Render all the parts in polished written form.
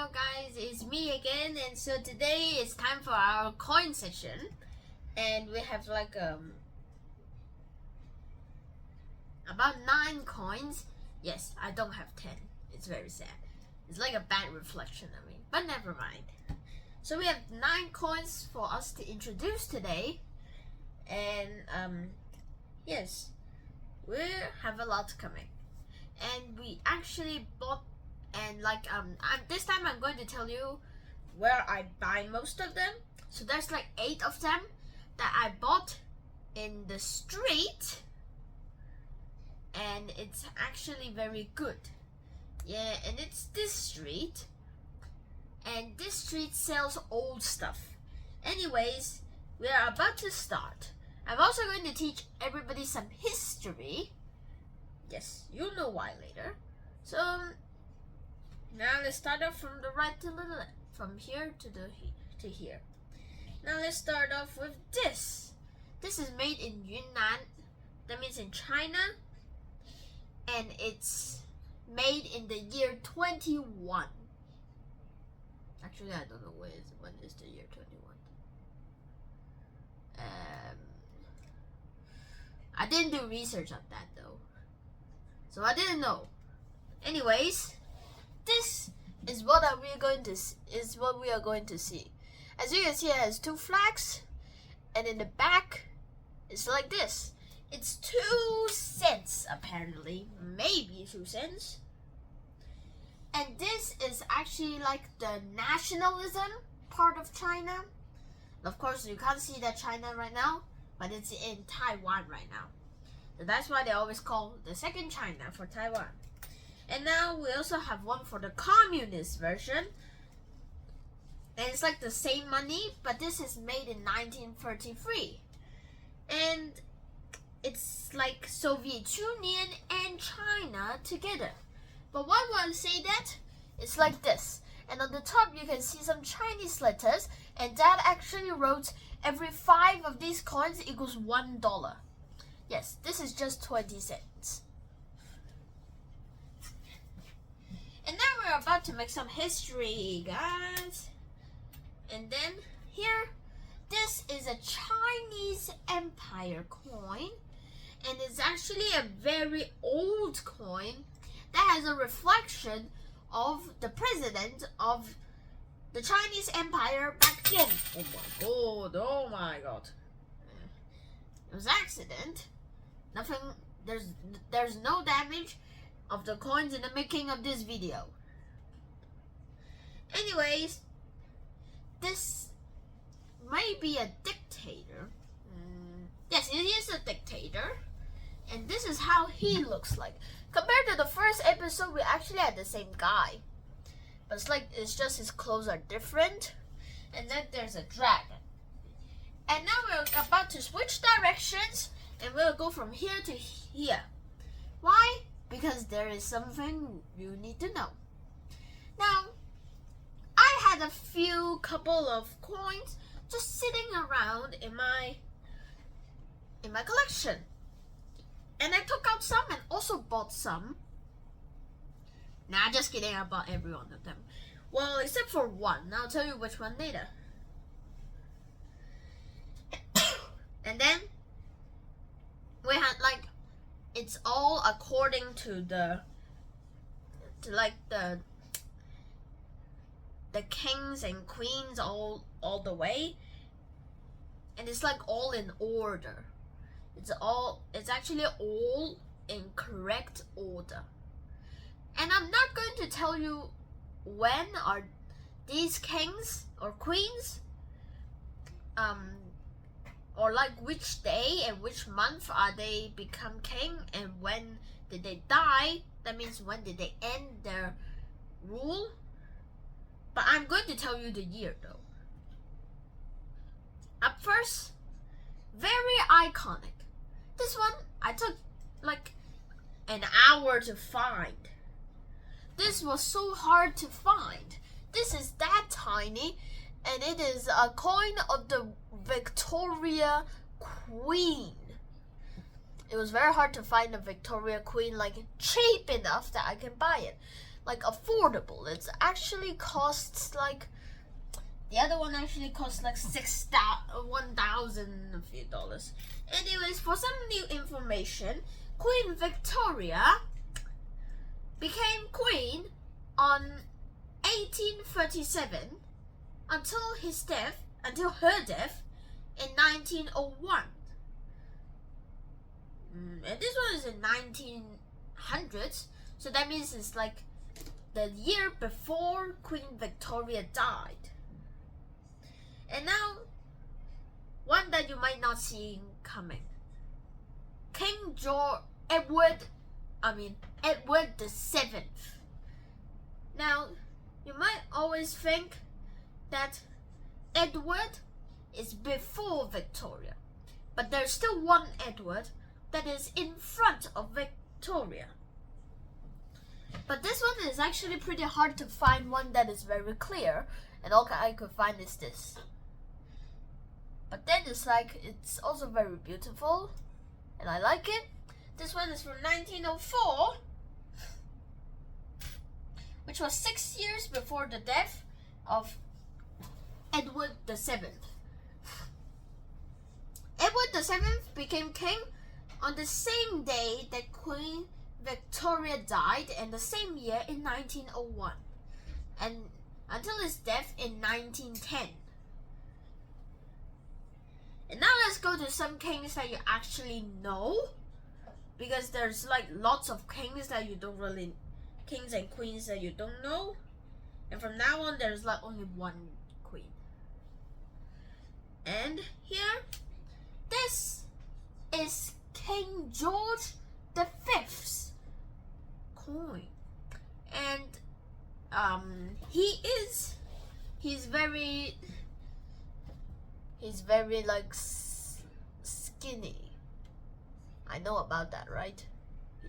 Hello guys, it's me again, and so today it's time for our coin section, and we have like about 9 coins. Yes, I don't have 10. It's very sad. It's like a bad reflection of me, but never mind. So we have 9 coins for us to introduce today, and yes, we have a lot coming, and we actually bought. And this time I'm going to tell you where I buy most of them. So there's like 8 of them that I bought in the street, and it's actually very good. Yeah, and it's this street, and this street sells old stuff. Anyways, we are about to start. I'm also going to teach everybody some history. Yes, you'll know why later. So now let's start off from the right to the left, from here to here. Now let's start off with this. This is made in Yunnan, that means in China, and it's made in the year 21. Actually, I don't know when is the year 21. I didn't do research on that though, so I didn't know. Anyways, this is what we are going to see. As you can see, it has 2 flags, and in the back, it's like this. It's 2 cents apparently, maybe 2 cents. And this is actually like the nationalism part of China. Of course, you can't see that China right now, but it's in Taiwan right now. So that's why they always call the second China for Taiwan. And now we also have one for the communist version. And it's like the same money, but this is made in 1933. And it's like Soviet Union and China together. But why would I say that? It's like this. And on the top you can see some Chinese letters, and that actually wrote every 5 of these coins equals $1. Yes, this is just 20 cents. And now we're about to make some history, guys. And then here, this is a Chinese Empire coin. And it's actually a very old coin that has a reflection of the president of the Chinese Empire back then. Oh my god. It was an accident. Nothing, there's no damage of the coins in the making of this video. Anyways, this may be a dictator. Yes, it is a dictator. And this is how he looks like. Compared to the first episode, we actually had the same guy. But it's just his clothes are different. And then there's a dragon. And now we're about to switch directions, and we'll go from here to here. Why? Because there is something you need to know. Now, I had a couple of coins just sitting around in my collection. And I took out some and also bought some. Nah, just kidding, I bought every one of them. Well, except for one. I'll tell you which one later. And then we had it's all according to the kings and queens all the way, and it's like all in order. It's actually all in correct order. And I'm not going to tell you when are these kings or queens, or like which day and which month are they become king, and when did they die. That means when did they end their rule. But I'm going to tell you the year though. Up first, very iconic. This one I took like an hour to find. This was so hard to find. This is that tiny, and it is a coin of the Victoria Queen. It was very hard to find a Victoria Queen cheap enough that I can buy it. like affordable. It actually costs like, the other one actually costs like $1,000 a few dollars. Anyways, for some new information, Queen Victoria became queen on 1837 until her death in 1901. And this one is in 1900s, so that means it's like the year before Queen Victoria died. And now, one that you might not see coming. Edward the Seventh. Now, you might always think that Edward is before Victoria, but there's still one Edward that is in front of Victoria. But this one is actually pretty hard to find one that is very clear, and all I could find is this. But then it's also very beautiful, and I like it. This one is from 1904, which was 6 years before the death of Edward the Seventh. Edward the Seventh became king on the same day that Queen Victoria died, and the same year in 1901, and until his death in 1910. And now let's go to some kings that you actually know, because there's like lots of kings that you don't really, kings and queens that you don't know. And from now on, there's like only one queen. And here, this is King George V's coin. And he's very like skinny. I know about that, right?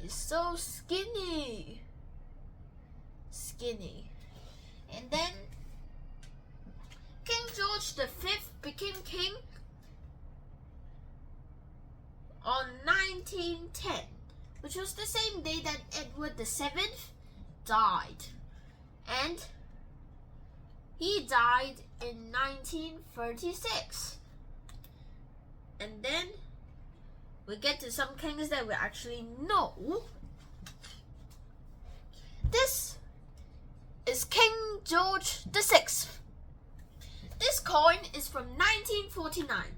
He's so skinny. And then King George V became king on 1910, which was the same day that Edward VII died. And he died in 1936. And then we get to some kings that we actually know. This is King George VI. This coin is from 1949.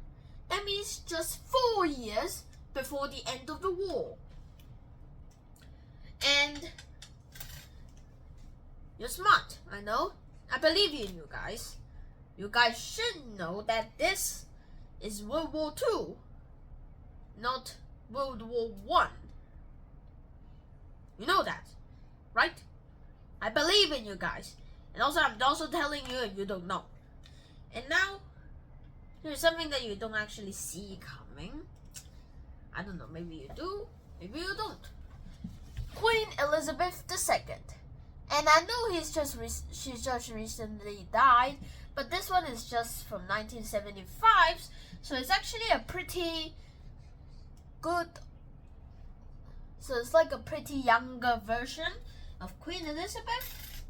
That means just 4 years before the end of the war. And you're smart, I know. I believe in you guys. You guys should know that this is World War II, not World War I. You know that, right? I believe in you guys. And also, I'm also telling you if you don't know. And now, here's something that you don't actually see coming. I don't know, maybe you do, maybe you don't. Queen Elizabeth II. And I know she just recently died, but this one is just from 1975, so it's actually a pretty good, so it's like a pretty younger version of Queen Elizabeth.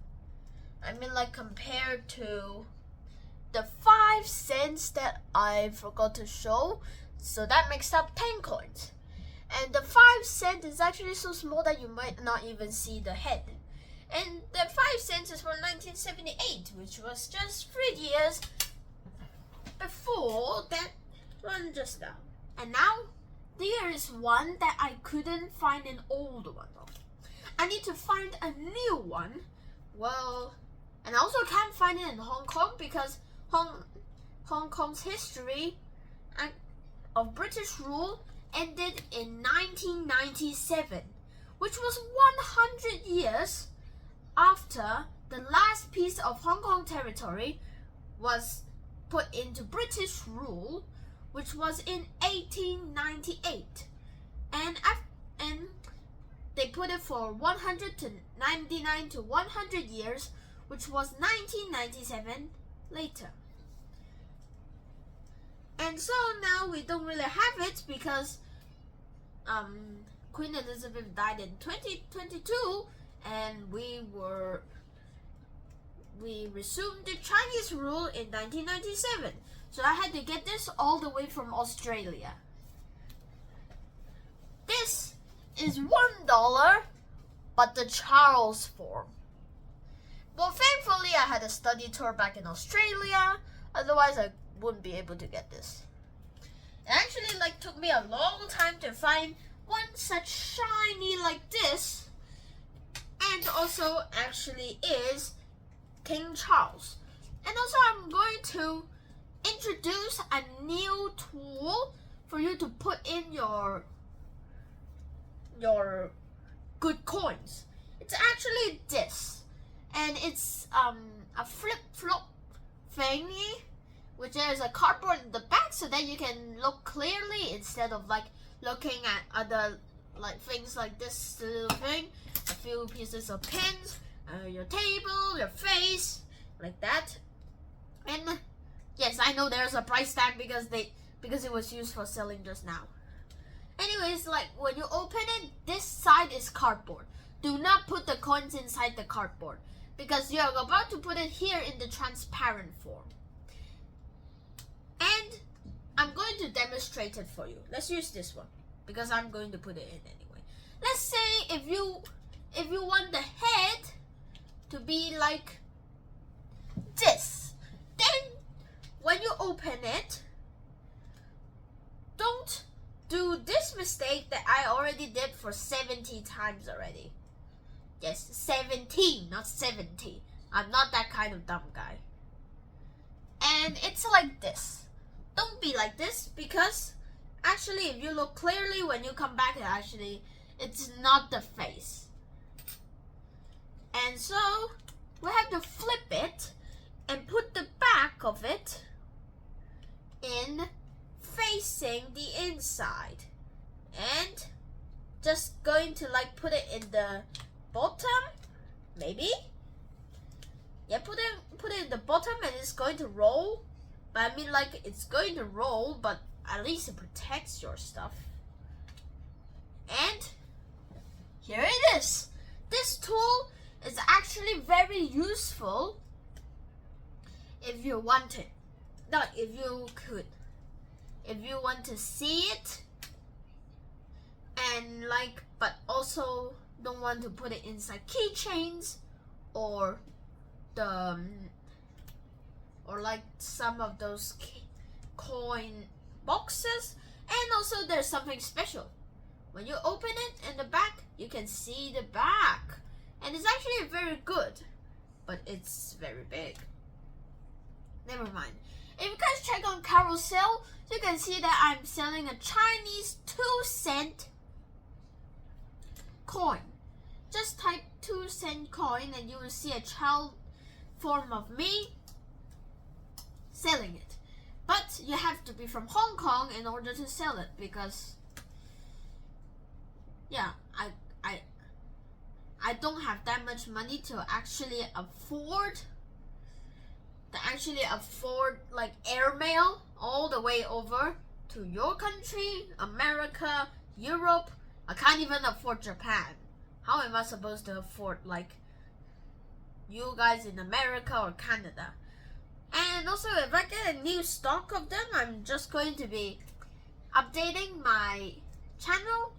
I mean, like compared to the 5 cents that I forgot to show, so that makes up 10 coins. And the 5 cent is actually so small that you might not even see the head. And the 5 cents is from 1978, which was just 3 years before that one just now. And now, there is one that I couldn't find an old one of. I need to find a new one. Well, and I also can't find it in Hong Kong because Hong Kong's history of British rule ended in 1997, which was 100 years after the last piece of Hong Kong territory was put into British rule, which was in 1898. And they put it for 199 to 100 years, which was 1997 later. And so now we don't really have it because Queen Elizabeth died in 2022, and we resumed the Chinese rule in 1997. So I had to get this all the way from Australia. This is $1, but the Charles form. Well, thankfully I had a study tour back in Australia, otherwise I wouldn't be able to get this. It actually took me a long time to find one such shiny like this, and also actually is King Charles. And also I'm going to introduce a new tool for you to put in your good coins. It's actually this, and it's a flip-flop thingy, which is a cardboard in the back, so that you can look clearly instead of looking at other things like this little thing, a few pieces of pins, your table, your face, like that. And yes, I know there's a price tag because it was used for selling just now. Anyways, when you open it, this side is cardboard. Do not put the coins inside the cardboard because you're about to put it here in the transparent form. And I'm going to demonstrate it for you. Let's use this one because I'm going to put it in anyway. Let's say if you want the head to be like this, then when you open it, don't do this mistake that I already did for 70 times already. Yes, 17, not 70. I'm not that kind of dumb guy. And it's like this. Don't be like this because actually if you look clearly when you come back, it's not the face. And so we have to flip it and put the back of it in facing the inside, and just going to put it in the bottom, maybe. Yeah, put it in the bottom, and it's going to roll. But I mean, it's going to roll, but at least it protects your stuff. And here it is. This tool is actually very useful if you want it. No, if you could. If you want to see it, and but also don't want to put it inside keychains or some of those coin boxes. And also there's something special. When you open it in the back, you can see the back. And it's actually very good, but it's very big. Never mind. If you guys check on Carousel, you can see that I'm selling a Chinese 2-cent coin. Just type 2-cent coin and you will see a child form of me selling it. But you have to be from Hong Kong in order to sell it because yeah, I don't have that much money to actually afford airmail all the way over to your country, America, Europe. I can't even afford Japan. How am I supposed to afford you guys in America or Canada? And also, if I get a new stock of them, I'm just going to be updating my channel.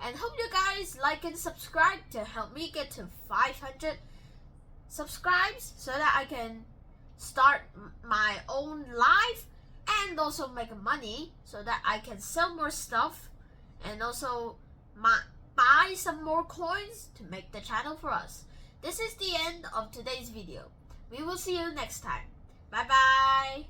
And hope you guys like and subscribe to help me get to 500 subscribes so that I can start my own life and also make money so that I can sell more stuff and also buy some more coins to make the channel for us. This is the end of today's video. We will see you next time. Bye bye.